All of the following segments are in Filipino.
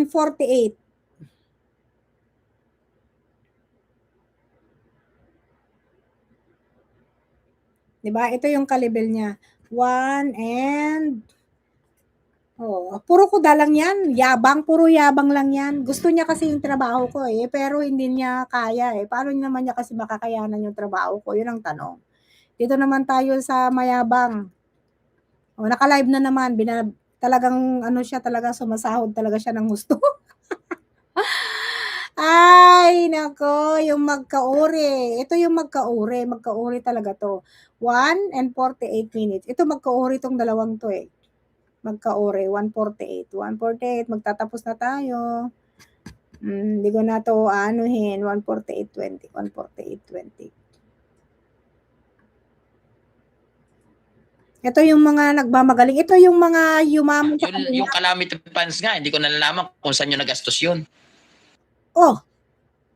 148. Diba? Ito yung kalibel niya. 1 and... Oh, puro kuda lang yan. Yabang, puro yabang lang yan. Gusto niya kasi yung trabaho ko eh, pero hindi niya kaya eh. Paano naman niya kasi makakayanan yung trabaho ko? Yun ang tanong. Dito naman tayo sa mayabang. Oh, naka-live na naman. Talagang ano siya, talagang sumasahod talaga siya ng gusto. Ay, nako, yung magkauri. Ito yung magkauri. Magkauri talaga to. 1 and 48 minutes. Ito magkauri tong dalawang to eh. Magkauri, 148. 148, magtatapos na tayo. Hindi ko na to anuhin. 148.20. 148.20. Ito yung mga nagmamagaling. Ito yung mga yumaman sa kanila. Yung calamity funds nga, hindi ko nalalaman kung saan yung nagastos yun. Oh,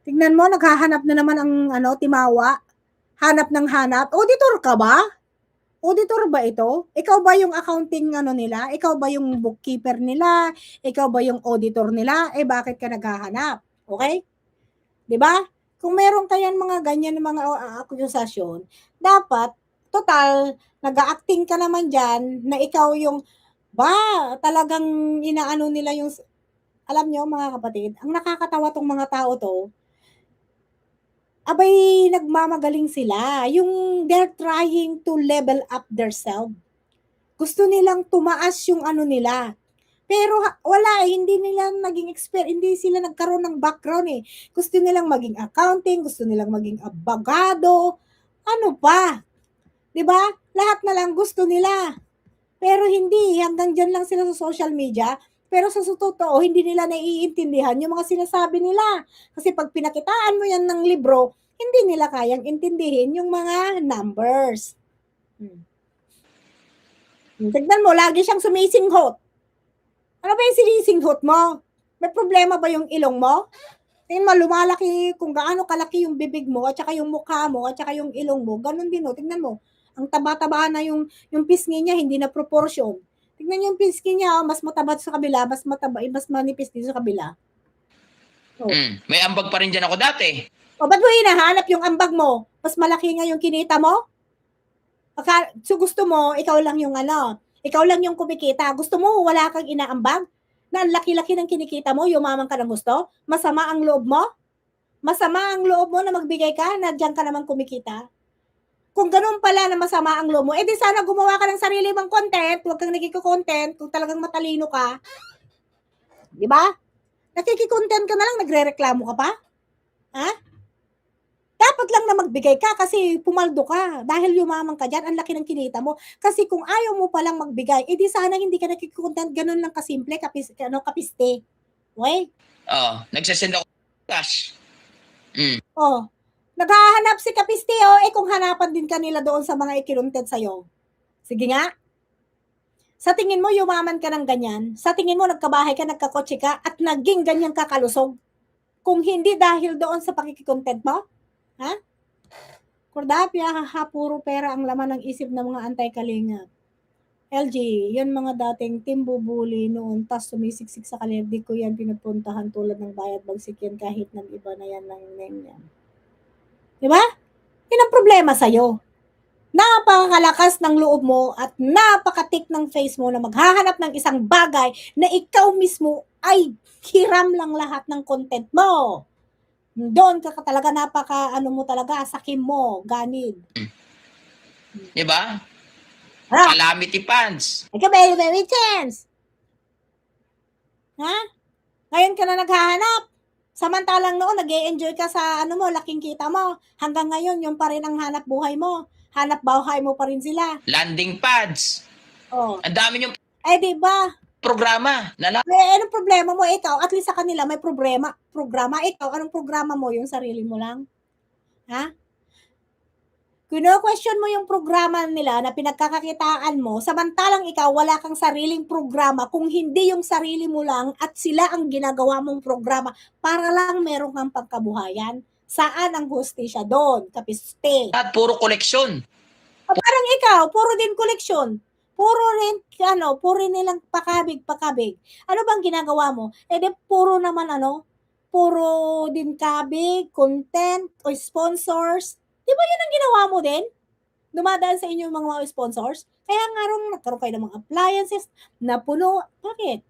tignan mo, naghahanap na naman ang timawa. Hanap ng hanap. Auditor ka ba? Auditor ba ito? Ikaw ba yung accounting nila? Ikaw ba yung bookkeeper nila? Ikaw ba yung auditor nila? Eh bakit ka naghahanap? Okay? 'Di ba? Kung meron kayang mga ganyan mga akusasyon, dapat total nag-aacting ka naman diyan na ikaw yung talagang inaano nila yung alam nyo mga kapatid, ang nakakatawa tong mga tao to, abay nagmamagaling sila. Yung they're trying to level up themselves. Gusto nilang tumaas yung nila. Pero wala, hindi nila naging expert, hindi sila nagkaroon ng background eh. Gusto nilang maging accounting, gusto nilang maging abogado, ano pa? 'Di ba? Lahat na lang gusto nila. Pero hindi, hanggang dyan lang sila sa social media. Pero sa totoo, hindi nila naiintindihan yung mga sinasabi nila. Kasi pag pinakitaan mo yan ng libro, hindi nila kayang intindihin yung mga numbers. Tignan mo, lagi siyang sumisinghot. Ano ba yung sinisinghot mo? May problema ba yung ilong mo? Tingnan mo, lumalaki kung gaano kalaki yung bibig mo, at saka yung mukha mo, at saka yung ilong mo. Ganun din, no? Tingnan mo. Ang taba-taba na yung pisngi niya, hindi na proportion. Tingnan yung pisngi niya, mas mataba sa kabila, mas manipis dito sa kabila. Oh. May ambag pa rin dyan ako dati. O, ba't mo hinahanap yung ambag mo? Mas malaki nga yung kinita mo? So, gusto mo, ikaw lang yung ikaw lang yung kumikita. Gusto mo, wala kang inaambag? Na ang laki-laki ng kinikita mo, yumaman ka ng gusto? Masama ang loob mo? Masama ang loob mo na magbigay ka, na diyan ka naman kumikita? Kung ganun pala na masama ang loob mo, edi sana gumawa ka ng sarili mong content, huwag kang nagkiko-content kung talagang matalino ka. Di ba? Nakiki-content ka na lang, nagre-reklamo ka pa? Ha? Dapat lang na magbigay ka kasi pumaldo ka. Dahil yumaman ka dyan, ang laki ng kinita mo. Kasi kung ayaw mo palang magbigay, edi sana hindi ka nakiki-content, ganun lang kasimple, kapiste. Okay? Nagsasend ako cash. Naghahanap si kapiste, kung hanapan din kanila doon sa mga ikilunted sa'yo. Sige nga. Sa tingin mo, yumaman ka ng ganyan. Sa tingin mo, nagkabahay ka, nagkakotse ka, at naging ganyan ka kalusog. Kung hindi dahil doon sa pakikikontent mo, ha? Kordapya, puro pera ang laman ng isip ng mga antay-kalinga. LG, yan mga dating timbubuli noon, tas sumisiksik sa kanila, di ko yan pinupuntahan tulad ng bayad bagsik yan kahit ng iba na yan ng name yan. Diba? Yan ang problema sa'yo. Napakalakas ng loob mo at napakatik ng face mo na maghahanap ng isang bagay na ikaw mismo ay hiram lang lahat ng content mo. Doon ka talaga mo talaga, sakim mo, ganid. Diba? Calamity funds. Ikaw very chance. Ha? Ngayon ka na naghahanap. Samantalang noon, nag-e-enjoy ka sa laking kita mo. Hanggang ngayon, yung pa rin ang hanap buhay mo. Hanap buhay mo pa rin sila. Landing pads. Ang dami yung diba? Programa. Anong problema mo? Ikaw, at least sa kanila may programa. Ikaw, anong programa mo? Yung sarili mo lang? Ha? Kino-question mo yung programa nila na pinagkakakitaan mo, samantalang ikaw wala kang sariling programa kung hindi yung sarili mo lang at sila ang ginagawa mong programa para lang meron kang pagkabuhayan. Saan ang hustisya doon, kapiste? At puro koleksyon. Parang ikaw, puro din koleksyon. puro nilang pakabig. Ano bang ginagawa mo? Puro naman puro din kabig, content, o sponsors. Di ba yun ang ginawa mo din? Dumadaan sa inyo yung mga sponsors? Kaya nga rin nagkaroon kayo ng mga appliances na puno. Bakit?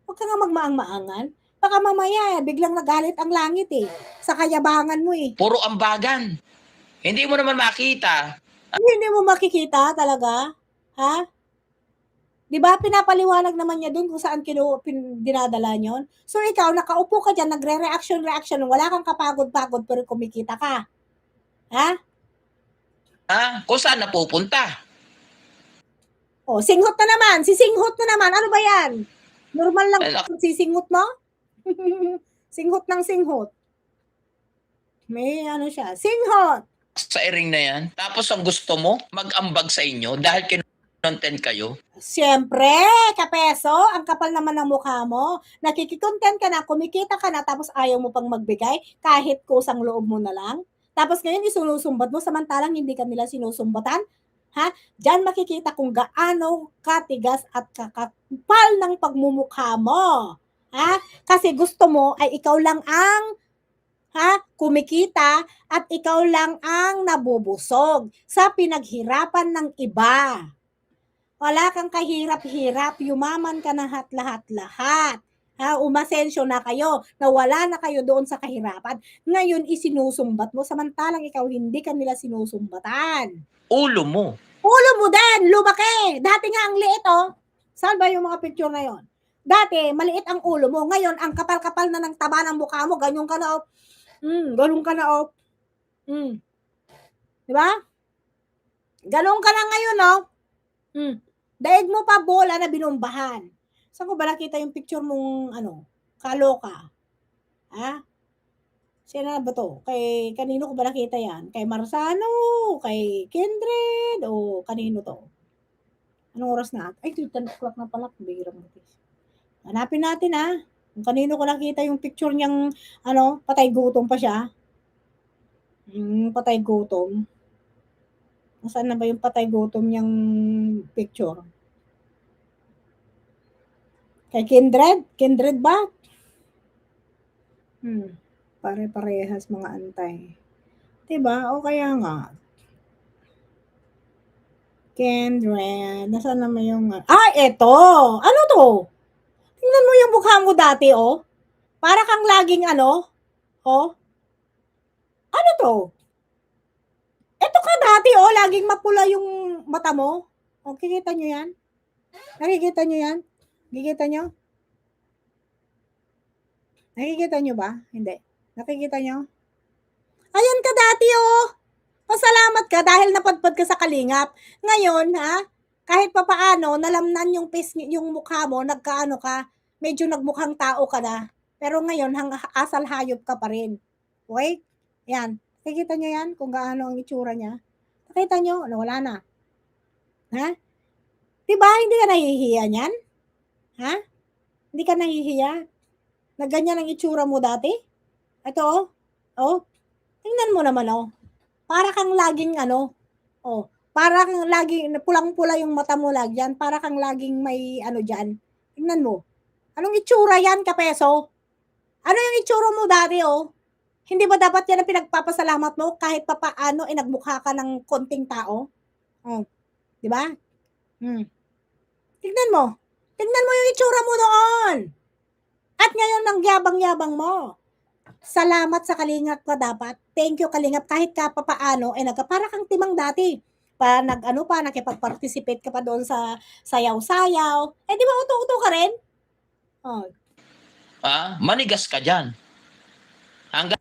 Huwag ka nga magmaang-maangan. Baka mamaya, biglang nagalit ang langit sa kayabangan mo Puro ambagan. Hindi mo naman makita. Hindi mo makikita talaga? Ha? Di ba pinapaliwanag naman niya doon kung saan dinadala yun? So ikaw, nakaupo ka dyan, nagre-reaction, wala kang kapagod-pagod pero kumikita ka. Ha? Kung saan napupunta. Singhot na naman. Sisinghot na naman. Ano ba yan? Normal lang sisinghot mo? Singhot ng singhot. May siya. Singhot! Sa iring na yan. Tapos ang gusto mo, mag-ambag sa inyo dahil kinontent kayo. Siyempre, kapeso, ang kapal naman ng mukha mo. Nakikikontent ka na, kumikita ka na, tapos ayaw mo pang magbigay kahit kusang loob mo na lang. Tapos ngayon isinusumbat mo, samantalang hindi ka nila sinusumbatan. Ha? Diyan makikita kung gaano katigas at kakapal ng pagmumukha mo. Ha? Kasi gusto mo ay ikaw lang ang kumikita at ikaw lang ang nabubusog sa pinaghirapan ng iba. Wala kang kahirap-hirap, yumaman ka na lahat. Umasensyo na kayo, nawala na kayo doon sa kahirapan. Ngayon, isinusumbat mo, samantalang ikaw hindi ka nila sinusumbatan. Ulo mo. Ulo mo din, lumaki. Dati nga ang liit, Saan ba yung mga picture na yon? Dati, maliit ang ulo mo. Ngayon, ang kapal-kapal na ng taba ng mukha mo, ganyan ka na, ganun ka na, Diba? Ganun ka na ngayon, Daig mo pa bola na binombahan. Saan ko ba nakita yung picture mong, kaloka? Sino na ba to? Kanino ko ba nakita yan? Kay Marzano? Kay Kindred? O kanino to? Anong oras na? Ay, 10 o'clock na pala. Bihirang matis. Hanapin natin, kung kanino ko nakita yung picture niyang, patay gutom pa siya. Patay gutom. Nasaan na ba yung patay gutom niyang picture? Kay Kindred? Kindred ba? Pare-parehas mga antay. Diba? O kaya nga. Kindred. Nasaan naman yung... eto! Ano to? Tingnan mo yung mukha mo dati, Para kang laging Ano to? Eto ka dati, laging mapula yung mata mo. Kikita nyo yan? Nakikita nyo yan? Nakikita nyo? Nakikita nyo ba? Hindi. Nakikita nyo? Ayan ka dati, Pasalamat ka dahil napadpad ka sa kalingap. Ngayon, kahit papaano, nalamnan yung yung mukha mo, nagkaano ka, medyo nagmukhang tao ka na. Pero ngayon, asal hayop ka pa rin. Okay? Yan. Nakikita nyo yan? Kung gaano ang itsura niya? Nakita nyo? Wala na. Diba? Hindi ka nahihiya niyan? Hindi ka nahihiya? Na ganyan ang itsura mo dati? Ito, tingnan mo naman, Para kang laging para kang laging pulang-pula yung mata mo lagyan, para kang laging may dyan. Tingnan mo. Anong itsura yan, kapeso? Ano yung itsura mo dati, Hindi ba dapat yan ang pinagpapasalamat mo kahit papaano nagmukha ka ng konting tao? Di ba? Tingnan mo. Tingnan mo yung itsura mo noon. At ngayon, nang yabang-yabang mo. Salamat sa kalingap ka dapat. Thank you kalingap kahit ka papaano para kang timang dati. Nakipag-participate ka pa doon sa sayaw-sayaw. Di ba uto-uto ka rin? Manigas ka dyan. Hanggat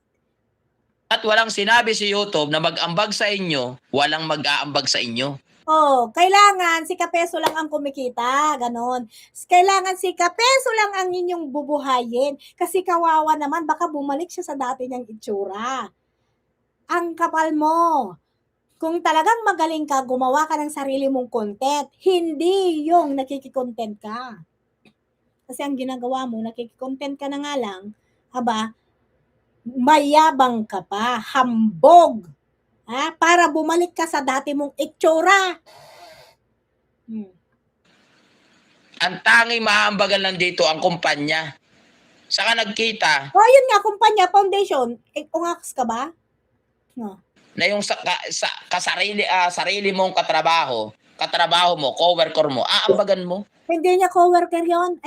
walang sinabi si YouTube na mag-ambag sa inyo, walang mag-aambag sa inyo. Kailangan si Kapeso lang ang kumikita, ganon. Kailangan si Kapeso lang ang inyong bubuhayin. Kasi kawawa naman, baka bumalik siya sa dati niyang itsura. Ang kapal mo. Kung talagang magaling ka, gumawa ka ng sarili mong content. Hindi yung nakikikontent ka. Kasi ang ginagawa mo, nakikikontent ka na nga lang, mayabang ka pa, hambog. Para bumalik ka sa dati mong itsura. Ang tanging maambagan lang dito ang kumpanya. Saka nagkita O, yun nga, kumpanya, foundation. Ungakas ka ba? No. na yung sa sarili mong katrabaho mo, coworker mo, aambagan mo. Hindi niya coworker yon,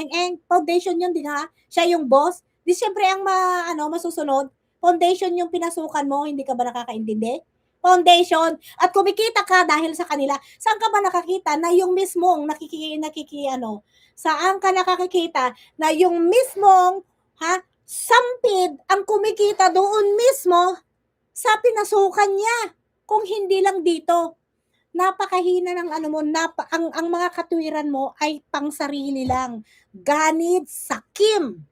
foundation yun, di nga? Siya yung boss. Di siyempre ang masusunod, foundation yung pinasukan mo, hindi ka ba nakakaintindi? Foundation. At kumikita ka dahil sa kanila. Saan ka ba nakakita na yung mismong saan ka nakakikita na yung mismong, sampid ang kumikita doon mismo sa pinasukan niya. Kung hindi lang dito, napakahina ng ang mga katwiran mo ay pangsarili lang. Ganid, sakim.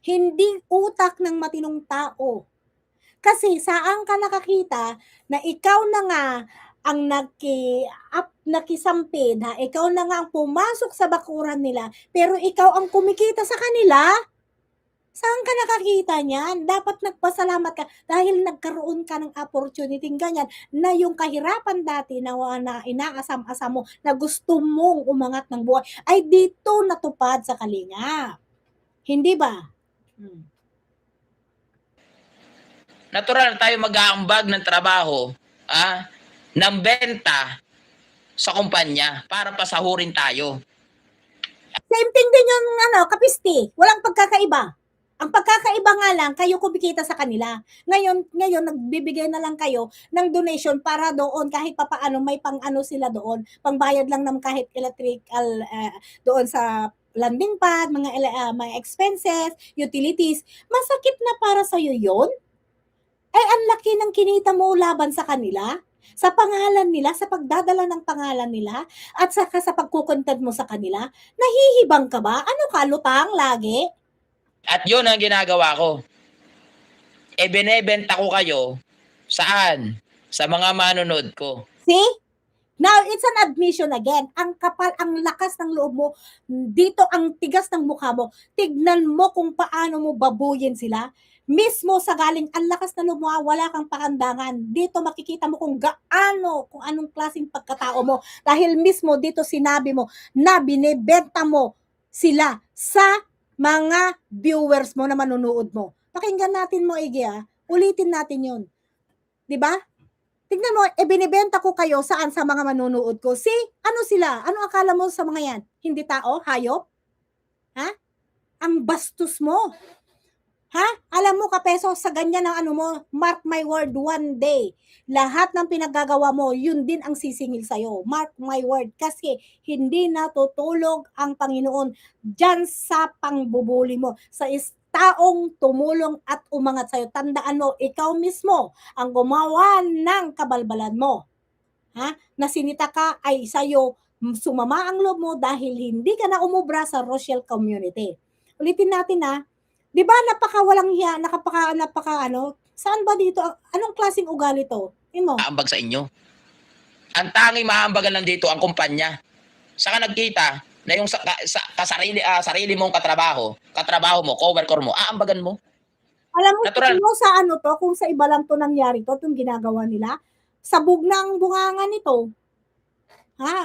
Hindi utak ng matinong tao. Kasi saan ka nakakita na ikaw na nga ang nakisampid, ikaw na nga ang pumasok sa bakuran nila, pero ikaw ang kumikita sa kanila? Saan ka nakakita niyan? Dapat nagpasalamat ka dahil nagkaroon ka ng opportunity ganyan na yung kahirapan dati na inaasam-asam mo na gusto mong umangat ng buhay ay dito natupad sa Kalingap. Hindi ba? Natural na tayo mag-aambag ng trabaho, ng benta sa kumpanya para pasahurin tayo. Same thing din yung kapisti. Walang pagkakaiba. Ang pagkakaiba nga lang, kayo kumikita sa kanila. Ngayon, nagbibigay na lang kayo ng donation para doon kahit papaano may pang-ano sila doon. Pangbayad lang ng kahit electrical doon sa landing pad, mga expenses, utilities. Masakit na para sa'yo yon. Ay, ang laki ng kinita mo laban sa kanila. Sa pangalan nila, sa pagdadala ng pangalan nila, at saka sa pagkukontad mo sa kanila, nahihibang ka ba? Ano ka, lutang lagi? At yun ang ginagawa ko. Binebenta ko kayo saan? Sa mga manonood ko. See? Now, it's an admission again. Ang kapal, ang lakas ng loob mo, dito ang tigas ng mukha mo. Tignan mo kung paano mo babuyin sila. Mismo sa galing, ang lakas ng loob mo, wala kang pakandangan. Dito makikita mo kung anong klaseng pagkatao mo. Dahil mismo dito sinabi mo na binebenta mo sila sa mga viewers mo na manunood mo. Pakinggan natin mo, Iggy, ulitin natin yun. Diba? Tignan mo, binibenta ko kayo saan sa mga manunood ko. See, ano sila? Ano akala mo sa mga yan? Hindi tao? Hayop? Ang bastos mo. Alam mo, kapeso, sa ganyan ang mark my word, one day, lahat ng pinaggagawa mo, yun din ang sisingil sa'yo. Mark my word. Kasi hindi natutulog ang Panginoon dyan sa pangbubuli mo. Sa taong tumulong at umangat sa'yo. Tandaan mo, ikaw mismo ang gumawa ng kabalbalan mo. Na sinita ka ay sa'yo sumama ang loob mo dahil hindi ka na umubra sa Rochelle community. Ulitin natin di ba napakawalang hiya, saan ba dito, anong klaseng ugali to? Aambag sa inyo. Ang tanging maambagan lang dito ang kumpanya. Saka nagkita na yung sarili mong katrabaho mo, coworker mo, aambagan mo. Alam mo, natural sa kung sa iba lang to nangyari to, itong ginagawa nila, sabog na ang bunganga nito.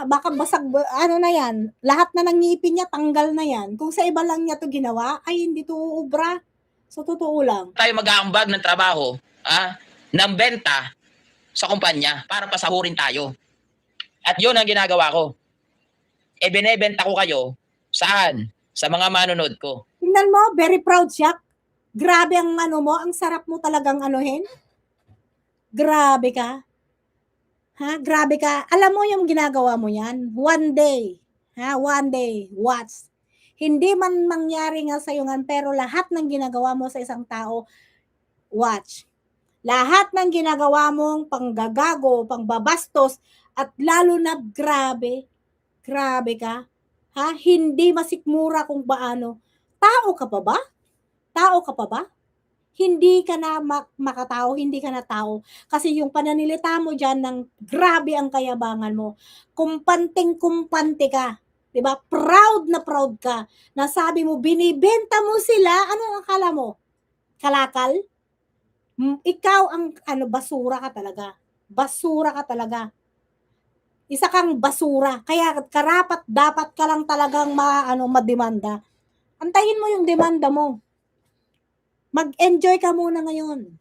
Baka basag, na yan, lahat na ng ngipin niya, tanggal na yan. Kung sa iba lang niya to ginawa, ay hindi to uubra. So, totoo lang. Tayo mag-aambag ng trabaho, ng benta sa kumpanya para pasahurin tayo. At yun ang ginagawa ko. Binebenta ko kayo saan? Sa mga manonood ko. Tingnan mo, very proud siya. Grabe ang mo, ang sarap mo talagang anuhin. Grabe ka. Grabe ka. Alam mo yung ginagawa mo yan? One day, watch. Hindi man mangyari nga sa'yo nga, pero lahat ng ginagawa mo sa isang tao, watch. Lahat ng ginagawa mong panggagago, pangbabastos, at lalo na grabe ka. Hindi masikmura kung paano. Tao ka pa ba? Hindi ka na makatao, hindi ka na tao. Kasi yung pananilita mo dyan ng grabe ang kayabangan mo. Kumpanteng-kumpante ka. Diba? Proud na proud ka. Nasabi mo, binibenta mo sila. Anong akala mo? Kalakal? Ikaw ang basura ka talaga. Basura ka talaga. Isa kang basura. Kaya karapat dapat ka lang talagang mademanda. Antayin mo yung demanda mo. Mag-enjoy ka muna ngayon.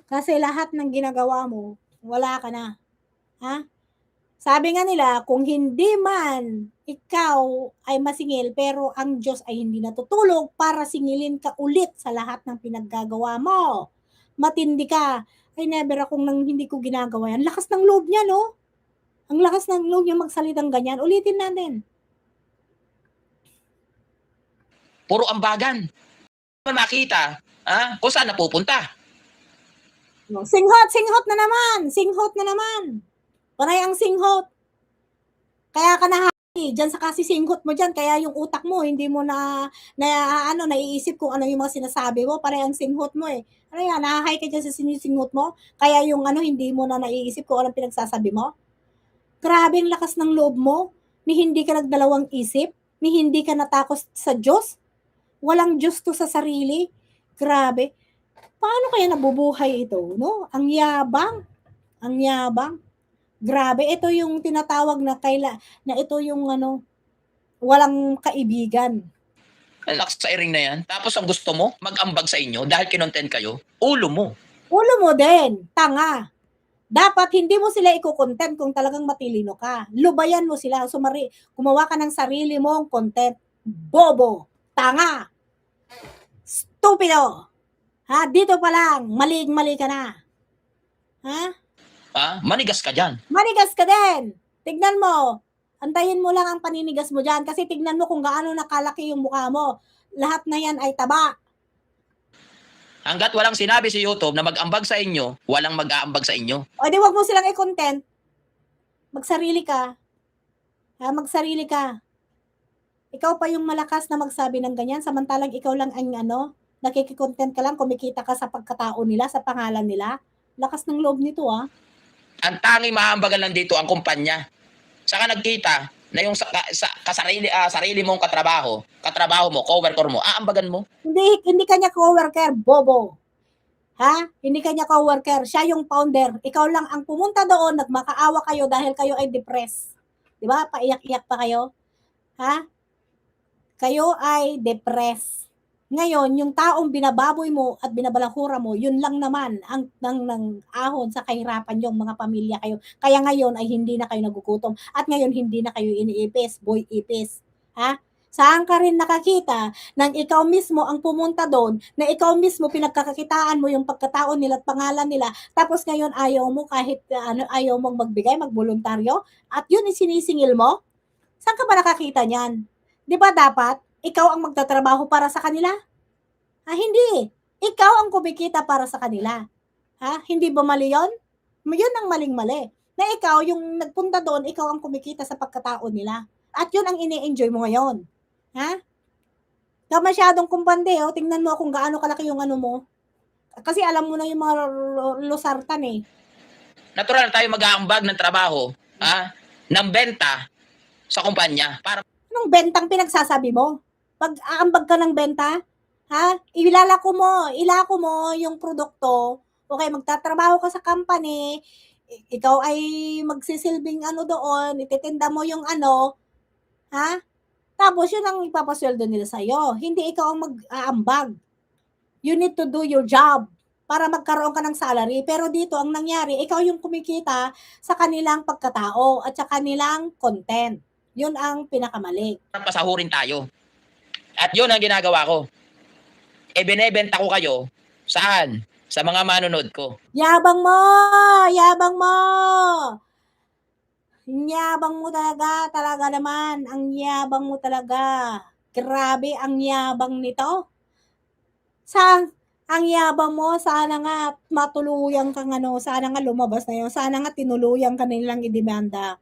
Kasi lahat ng ginagawa mo, wala ka na. Ha? Sabi nga nila, kung hindi man ikaw ay masingil, pero ang Diyos ay hindi natutulog para singilin ka ulit sa lahat ng pinaggagawa mo. Matindi ka. Ay, never akong hindi ko ginagawa yan. Lakas ng loob niya, no? Ang lakas ng loob niya magsalitang ganyan. Ulitin natin. Puro ambagan. Makita, kung saan napupunta. Singhot na naman. Singhot na naman. Panay ang singhot. Kaya ka dyan sa kasisinghot mo dyan, kaya yung utak mo, hindi mo naiisip kung ano yung mga sinasabi mo, panay ang singhot mo eh. Ano yan, nahahay ka dyan sa sinisinghot mo, kaya yung hindi mo na naiisip kung anong pinagsasabi mo. Grabe ang lakas ng loob mo, ni hindi ka nagdalawang isip, ni hindi ka natakot sa Diyos. Walang Diyos to sa sarili. Grabe. Paano kaya nabubuhay ito, no? Ang yabang. Ang yabang. Grabe, ito yung tinatawag na ito yung walang kaibigan. Ang lakas sa iring na yan. Tapos ang gusto mo, mag-ambag sa inyo dahil kinontent kayo, ulo mo. Ulo mo din, tanga. Dapat hindi mo sila i-content kung talagang matilino ka. Lubayan mo sila. Gumawa ka ng sarili mong content. Bobo. Tanga. Stupido. Ha? Dito pa lang. Mali ka na. Ha? Manigas ka dyan. Manigas ka din. Tignan mo. Antayin mo lang ang paninigas mo dyan. Kasi tignan mo kung gaano nakalaki yung mukha mo. Lahat na yan ay taba. Hanggat walang sinabi si YouTube na mag-ambag sa inyo, walang mag-aambag sa inyo. O di wag mo silang i-content. Magsarili ka. Ha? Magsarili ka. Ikaw pa yung malakas na magsabi ng ganyan. Samantalang ikaw lang ang nakikikontent ka lang, kumikita ka sa pagkatao nila, sa pangalan nila. Lakas ng loob nito Ang tanging maambagan lang dito ang kumpanya. Saka nagkita na yung sarili mong katrabaho mo, coworker mo, aambagan mo. Hindi kanya coworker, bobo. Ha? Hindi kanya coworker, siya yung founder. Ikaw lang ang pumunta doon, nagmakaawa kayo dahil kayo ay depressed. 'Di ba? Paiyak-iyak pa kayo. Ha? Kayo ay depressed. Ngayon, yung taong binababoy mo at binabalahura mo, yun lang naman ang ahon sa kahirapan yung mga pamilya kayo. Kaya ngayon ay hindi na kayo nagugutom at ngayon hindi na kayo iniipis, boy ipis. Ha? Saan ka rin nakakita nang ikaw mismo ang pumunta doon, na ikaw mismo pinagkakakitaan mo yung pagkatao nila at pangalan nila, tapos ngayon ayaw mo kahit ayaw mong magbigay, magboluntaryo, at yun isinisingil mo? Saan ka ba nakakita niyan? Di ba dapat ikaw ang magtatrabaho para sa kanila? Hindi. Ikaw ang kumikita para sa kanila. Hindi ba mali yun? Yun ang maling-mali. Na ikaw, yung nagpunta doon, ikaw ang kumikita sa pagkatao nila. At yun ang ini-enjoy mo ngayon. Ka masyadong kumpande, tingnan mo kung gaano kalaki yung mo. Kasi alam mo na yung mga losartan eh. Natural tayo mag-aambag ng trabaho, ng benta sa kumpanya para Anong bentang pinagsasabi mo? Pag-aambag ka ng benta, ilako mo yung produkto, okay, magtatrabaho ka sa company, ikaw ay magsisilbing doon, ititinda mo yung tapos yun ang ipapasweldo nila sa'yo. Hindi ikaw ang mag-aambag. You need to do your job para magkaroon ka ng salary. Pero dito, ang nangyari, ikaw yung kumikita sa kanilang pagkatao at sa kanilang content. Yun ang pinakamali. pasahurin tayo. At yun ang ginagawa ko. Binebenta ko kayo, saan? Sa mga manonood ko. Yabang mo! Yabang mo! Yabang mo talaga naman. Ang yabang mo talaga. Grabe ang yabang nito. Ang yabang mo, sana nga matuluyan kang sana nga lumabas na yun. Sana nga tinuluyan ka nilang idemanda.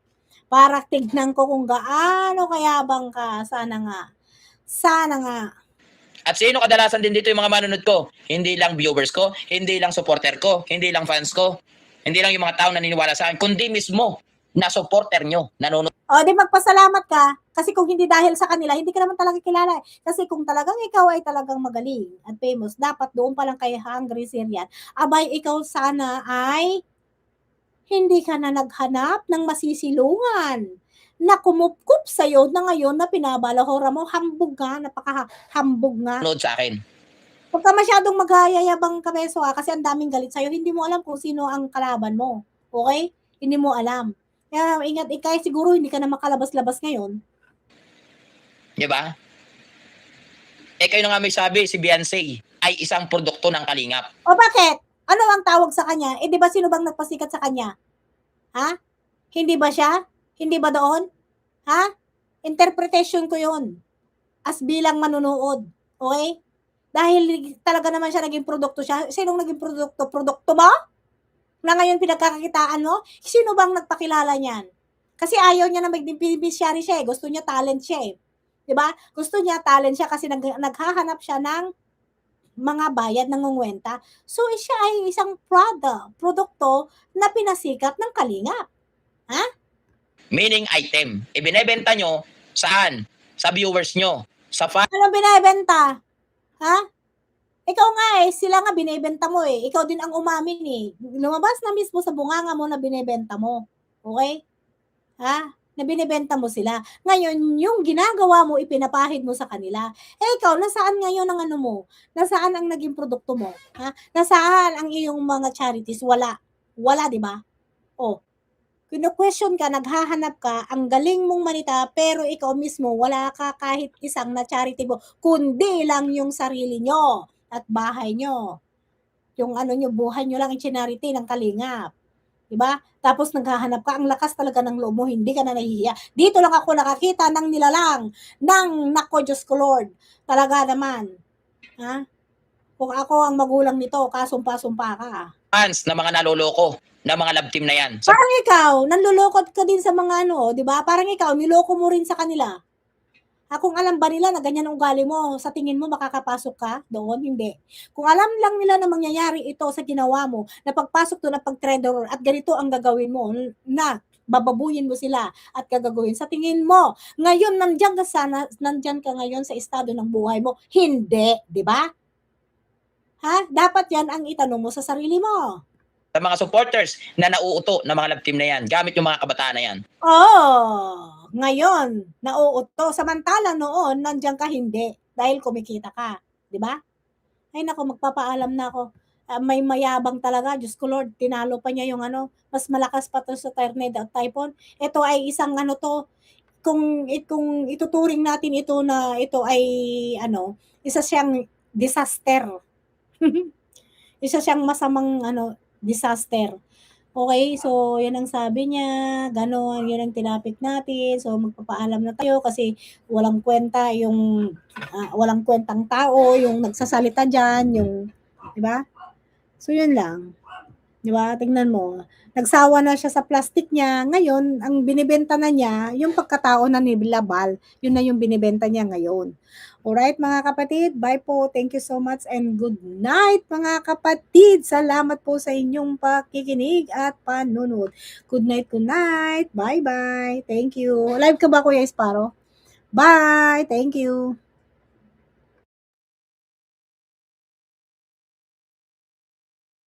Para tignan ko kung gaano kayabang ka. Sana nga. Sana nga. At sino kadalasan din dito yung mga manonood ko? Hindi lang viewers ko, hindi lang supporter ko, hindi lang fans ko, hindi lang yung mga tao naniniwala sa akin, kundi mismo na supporter nyo, nanonood. Di magpasalamat ka. Kasi kung hindi dahil sa kanila, hindi ka naman talaga kilala. Kasi kung talagang ikaw ay talagang magaling at famous, dapat doon pa lang kay Hungry Syrian, abay ikaw sana ay Hindi ka na naghanap ng masisilungan na kumupkup sa'yo na ngayon na pinabalahura mo, hambog nga, napakahambog nga. Nanood sa akin. Huwag ka masyadong maghayayabang kabeso kasi ang daming galit sa'yo. Hindi mo alam kung sino ang kalaban mo. Okay? Hindi mo alam. Kaya ingat ikay, siguro hindi ka na makalabas-labas ngayon. Di ba? Kayo na nga may sabi, si Beyonce ay isang produkto ng Kalingap. O bakit? Ano ang tawag sa kanya? Di ba sino bang nagpasikat sa kanya? Ha? Hindi ba siya? Hindi ba doon? Ha? Interpretation ko yun. As bilang manunood. Okay? Dahil talaga naman siya naging produkto siya. Sinong naging produkto? Produkto mo? Na ngayon pinagkakakitaan mo? Sino bang nagpakilala niyan? Kasi ayaw niya na maging beneficiary siya eh. Gusto niya talent siya eh. Diba? Gusto niya talent siya kasi naghahanap siya ng mga bayad ng ngungwenta. So, siya ay isang produkto na pinasikat ng Kalingap. Ha? Meaning item. Binebenta nyo saan? Sa viewers nyo. Sa fan. Anong binibenta? Ha? Ikaw nga eh, sila nga binibenta mo eh. Ikaw din ang umamin eh. Lumabas na mismo sa bunganga mo na binibenta mo. Okay? Ha? Na binibenta mo sila. Ngayon, yung ginagawa mo, ipinapahid mo sa kanila. Ikaw, nasaan ngayon ang ano mo? Nasaan ang naging produkto mo? Ha? Nasaan ang iyong mga charities? Wala. Wala, di ba? Oh. Kino-question ka, naghahanap ka, ang galing mong manita, pero ikaw mismo, wala ka kahit isang na charity mo, kundi lang yung sarili nyo at bahay nyo. Yung ano nyo, buhay nyo lang yung charity ng Kalingap. Diba? Tapos naghahanap ka, ang lakas talaga ng loob mo, hindi ka na nahihiya. Dito lang ako nakakita ng nilalang, ng nako Diyos ko Lord. Talaga naman. Ha? Kung ako ang magulang nito, kasumpa-sumpa ka. Fans na mga naloloko na mga love team na yan. Sa Parang ikaw, nanlulokot ka din sa mga ano, di ba? Parang ikaw, niloko mo rin sa kanila. Kung alam ba nila na ganyan ang ugali mo, sa tingin mo makakapasok ka doon? Hindi. Kung alam lang nila na mangyayari ito sa ginawa mo, na pagpasok to na pag-trader at ganito ang gagawin mo, na bababuyin mo sila at gagawin. Sa tingin mo, ngayon nandiyan ka ngayon sa estado ng buhay mo. Hindi, di ba? Ha? Dapat yan ang itanong mo sa sarili mo. sa mga supporters na nauuto ng mga love team na yan, gamit yung mga kabataan na yan. Oh, ngayon, nauuto. Samantala noon, nandiyan ka hindi. Dahil kumikita ka. Di ba? Ay nako, magpapaalam na ako. May mayabang talaga. Diyos ko Lord, tinalo pa niya yung ano. Mas malakas pa to sa Tornado at Typhoon. Ito ay isang ano to. Kung ituturing natin ito na ito ay ano, isa siyang disaster. Isa siyang masamang ano, disaster. Okay, so yan ang sabi niya, gano'n, yun ang tinapik natin. So magpapaalam na tayo kasi walang kwenta yung walang kwentang tao, yung nagsasalita diyan, yung 'di ba? So yun lang. 'Di ba? Tingnan mo. Nagsawa na siya sa plastic niya. Ngayon, ang binibenta na niya, yung pagkatao na ni Labal, yun na yung binibenta niya ngayon. Alright, mga kapatid. Bye po. Thank you so much and good night, mga kapatid. Salamat po sa inyong pakikinig at panunod. Good night, good night. Bye-bye. Thank you. Live ka ba, Kuya Sparrow? Bye. Thank you.